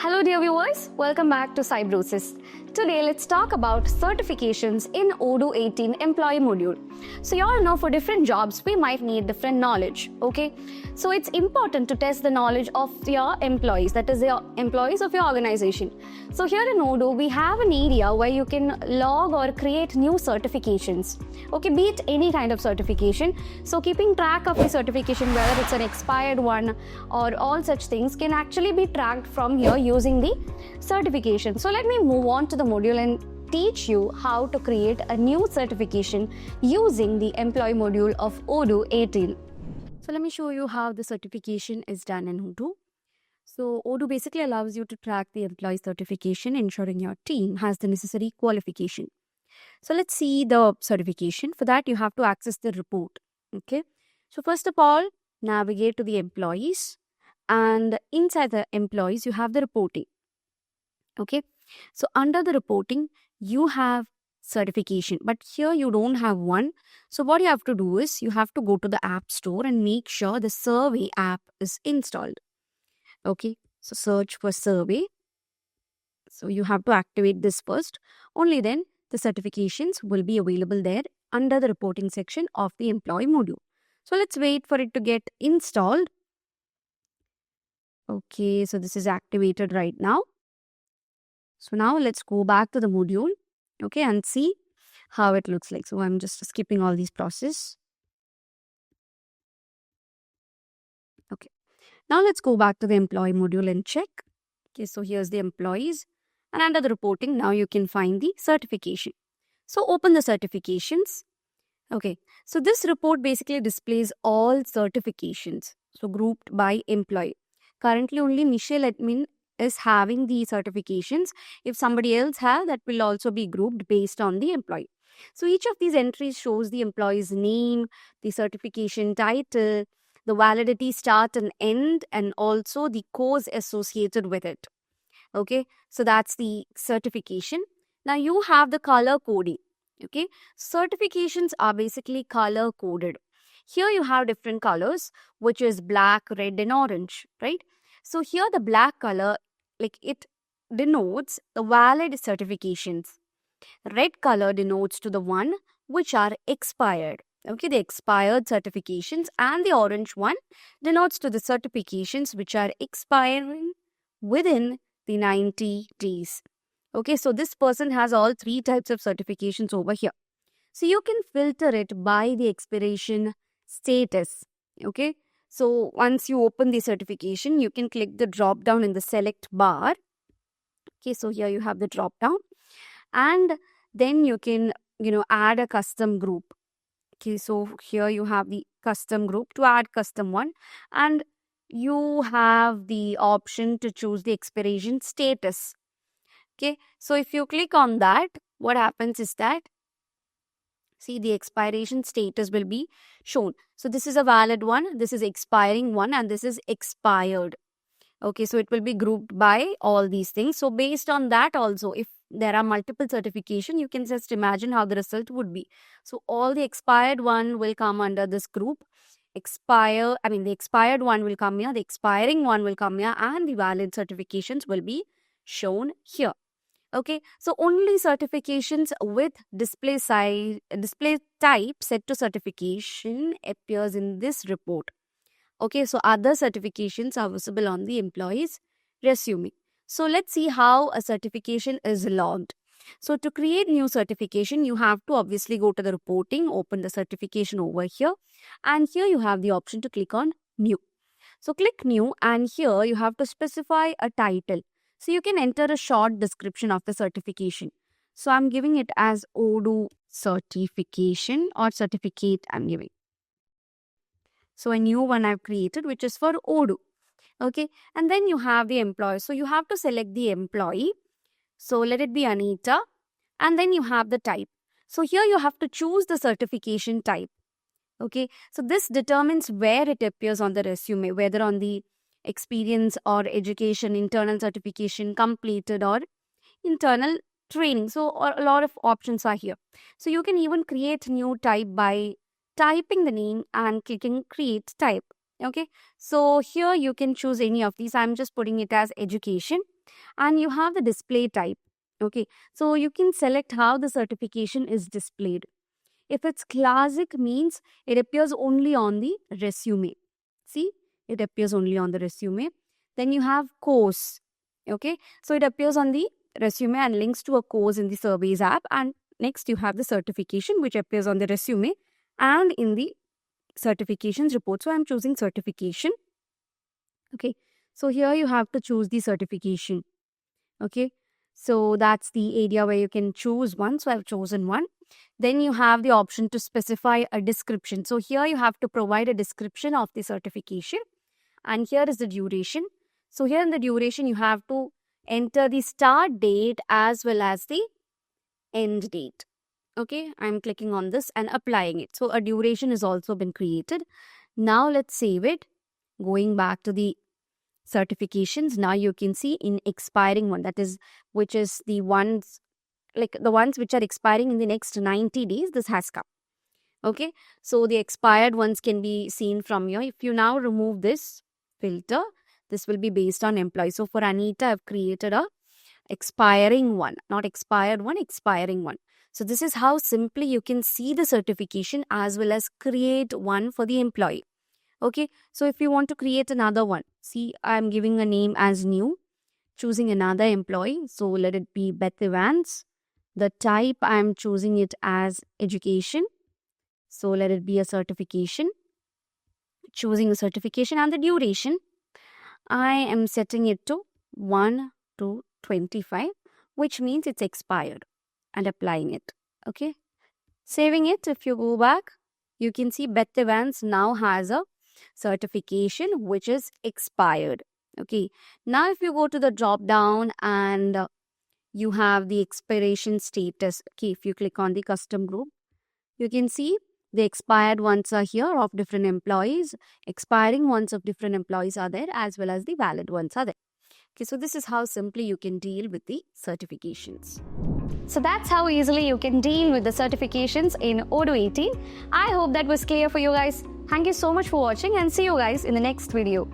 Hello dear viewers, welcome back to Cybrosys. Today let's talk about certifications in Odoo 18 employee module. So you all know for different jobs we might need different knowledge, okay? So it's important to test the knowledge of your employees, that is your employees of your organization. So here in Odoo we have an area where you can log or create new certifications, okay, be it any kind of certification. So keeping track of the certification, whether it's an expired one or all such things, can actually be tracked from here using the certification. So let me move on to the module and teach you how to create a new certification using the employee module of Odoo 18. So let me show you how the certification is done in Odoo. So Odoo basically allows you to track the employee certification, ensuring your team has the necessary qualification. So let's see the certification. For that, you have to access the report. Okay. So first of all, navigate to the employees, and inside the employees, you have the reporting. Okay. So under the reporting, you have certification, but here you don't have one. So what you have to do is you have to go to the app store and make sure the survey app is installed. Okay. So search for survey. So you have to activate this first. Only then the certifications will be available there under the reporting section of the employee module. So let's wait for it to get installed. Okay, so this is activated right now. So now let's go back to the module, okay, and see how it looks like. So I'm just skipping all these process. Okay, now let's go back to the employee module and check. Okay, so here's the employees, and under the reporting, now you can find the certification. So open the certifications. Okay, so this report basically displays all certifications, so grouped by employee. Currently, only Michelle admin is having the certifications. If somebody else has, that will also be grouped based on the employee. So each of these entries shows the employee's name, the certification title, the validity start and end, and also the course associated with it. Okay, so that's the certification. Now you have the color coding. Okay, certifications are basically color coded. Here you have different colors, which is black, red, and orange, right? So here the black color, like it denotes the valid certifications. Red color denotes to the one which are expired. Okay, the expired certifications, and the orange one denotes to the certifications which are expiring within the 90 days. Okay, so this person has all three types of certifications over here. So you can filter it by the expiration status. Okay, so once you open the certification, you can click the drop down in the select bar. Okay, so here you have the drop down, and then you can, add a custom group. Okay, so here you have the custom group to add custom one, and you have the option to choose the expiration status. Okay, so if you click on that, what happens is that, see, the expiration status will be shown. So this is a valid one, this is expiring one, and this is expired. Okay, so it will be grouped by all these things. So based on that also, if there are multiple certification, you can just imagine how the result would be. So all the expired one will come under this group. The expired one will come here, the expiring one will come here, and the valid certifications will be shown here. Okay, so only certifications with display type set to certification appears in this report. Okay, so other certifications are visible on the employee's resume. So let's see how a certification is logged. So to create new certification, you have to obviously go to the reporting, open the certification over here, and here you have the option to click on new. So click new, and here you have to specify a title. So you can enter a short description of the certification. So I'm giving it as Odoo certification or certificate I'm giving. So a new one I've created, which is for Odoo. Okay, and then you have the employee. So you have to select the employee. So let it be Anita, and then you have the type. So here you have to choose the certification type. Okay, so this determines where it appears on the resume, whether on the experience or education, internal certification, completed, or internal training. So a lot of options are here. So you can even create new type by typing the name and clicking create type. Okay, so here you can choose any of these. I'm just putting it as education. and you have the display type. Okay, so you can select how the certification is displayed. If it's classic, means it appears only on the resume. See, it appears only on the resume. Then you have course. Okay, so it appears on the resume and links to a course in the surveys app. And next you have the certification, which appears on the resume and in the certifications report. So I'm choosing certification. Okay, so here you have to choose the certification. Okay, so that's the area where you can choose one. So I've chosen one. Then you have the option to specify a description. So here you have to provide a description of the certification. And here is the duration. So here in the duration, you have to enter the start date as well as the end date. Okay, I'm clicking on this and applying it. So a duration has also been created. Now let's save it. Going back to the certifications, now you can see in expiring one, that is, which is the ones, like the ones which are expiring in the next 90 days, this has come. Okay, so the expired ones can be seen from here. If you now remove this filter, this will be based on employee. So for Anita, I've created a expiring one, not expired one, expiring one. So this is how simply you can see the certification as well as create one for the employee. Okay, so if you want to create another one, see, I'm giving a name as new, choosing another employee. So let it be Beth Evans. The type, I'm choosing it as education. So let it be a certification. Choosing a certification, and the duration, I am setting it to 1 to 25, which means it's expired, and applying it. Okay, saving it. If you go back, you can see Beth Evans now has a certification which is expired. Okay, now if you go to the drop down and you have the expiration status. Okay, if you click on the custom group, you can see the expired ones are here of different employees, expiring ones of different employees are there, as well as the valid ones are there. Okay, so this is how simply you can deal with the certifications. So that's how easily you can deal with the certifications in Odoo 18. I hope that was clear for you guys. Thank you so much for watching, and see you guys in the next video.